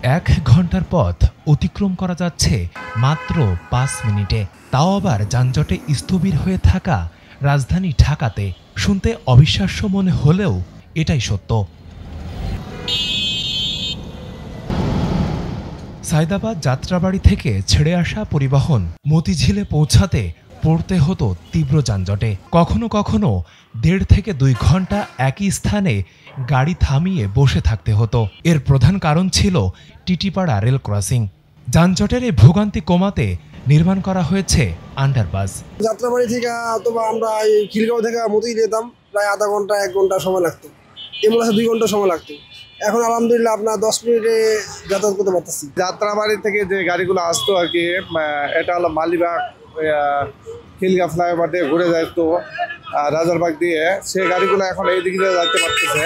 1 ঘন্টার পথ অতিক্রম করা যাচ্ছে মাত্র 5 মিনিটে, তাও আবার যানজটে স্থবির হয়ে থাকা রাজধানী ঢাকাতে। শুনতে অবিশ্বাস্য মনে হলেও এটাই সত্য। সায়দাবাদ যাত্রাবাড়ি থেকে ছেড়ে আসা পরিবহন মতিঝিলে পৌঁছাতে পড়তে হতো তীব্র যানজটে। কখনো কখনো 1.5 থেকে 2 ঘন্টা একই স্থানে গাড়ি থামিয়ে বসে থাকতে হতো। এর প্রধান কারণ ছিল টিটিপাড়া রেল ক্রসিং। যানজটের এই ভোগান্তি কমাতে নির্মাণ করা হয়েছে আন্ডারপাস। যাত্রাবাড়ি থেকে অথবা আমরা এই খিলগাঁও থেকে মতিঝিল যেতাম প্রায় আধা ঘন্টা 1 ঘন্টা সময় লাগতো, এমন 2 ঘন্টা সময় লাগতো। এখন আলহামদুলিল্লাহ আপনার 10 মিনিটে যাতায়াত করতে পারতেছি। যাত্রাবাড়ি থেকে যে গাড়িগুলো আসতো আর কি, এটা হলো মালিবাগ খিলগাঁও ফ্লাইওভার দিয়ে ঘুরে যাইতো রাজারবাগ দিয়ে, সেই গাড়িগুলো এখন এই দিকে যাইতে পারতেছে।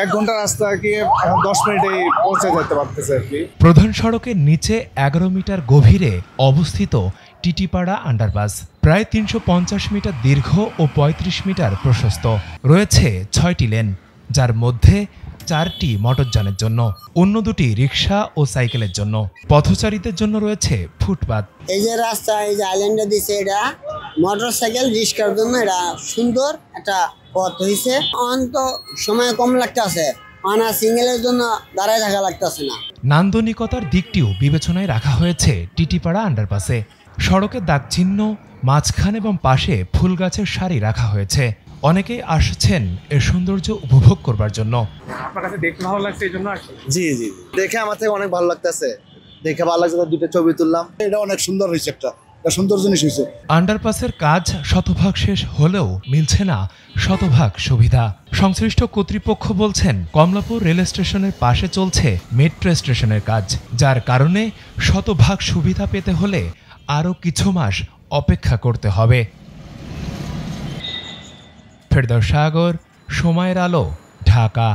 1 ঘন্টা রাস্তা আর কি এখন 10 মিনিটেই পৌঁছে যেতে পারতেছে আর কি। প্রধান সড়কের নিচে 11 মিটার গভীরে অবস্থিত টিটিপাড়া আন্ডারপাস প্রায় 350 মিটার দীর্ঘ ও 35 মিটার প্রশস্ত। রয়েছে 6টি লেন, যার মধ্যে 4টি মোটরযানের জন্য, অন্য 2টি রিক্সা ও সাইকেলের জন্য। পথচারীদের জন্য রয়েছে ফুটপাত। এই যে রাস্তা, এই যে আইল্যান্ডে দিছে, এটা মোটরসাইকেল রিক্সার জন্য এটা সুন্দর একটা পথ হয়েছে। অন্ত সময় কম লাগতেছে, সিঙ্গেলের জন্য দাঁড়ায় থাকা লাগতেছে না। নান্দনিকতার দিকটিও বিবেচনায় রাখা হয়েছে টিটিপাড়া আন্ডারপাসে। সড়কের দাগচিহ্ন, মাঝখান এবং পাশে ফুল গাছের সারি রাখা হয়েছে। অনেকেই আসছেন এর সৌন্দর্য উপভোগ করবার জন্য। আপনার কাছে দেখতে ভালো লাগছে এই জন্য আসছি। জি জি, দেখে আমার থেকে অনেক ভালো লাগতেছে, দেখে ভালো লাগছে, 2টা ছবি তুললাম। এটা অনেক সুন্দর হয়েছে, একটা সুন্দর জিনিস হয়েছে। আন্ডারপাসের কাজ শতভাগ শেষ হলেও মিলছে না শতভাগ সুবিধা। সংশ্লিষ্ট কর্তৃপক্ষ বলছেন কমলাপুর রেল স্টেশনের পাশে চলছে মেট্রো স্টেশনের কাজ, যার কারণে শতভাগ সুবিধা পেতে হলে আরও কিছু মাস অপেক্ষা করতে হবে। ফেরদৌস সাগর, সময়ের আলো, ঢাকা।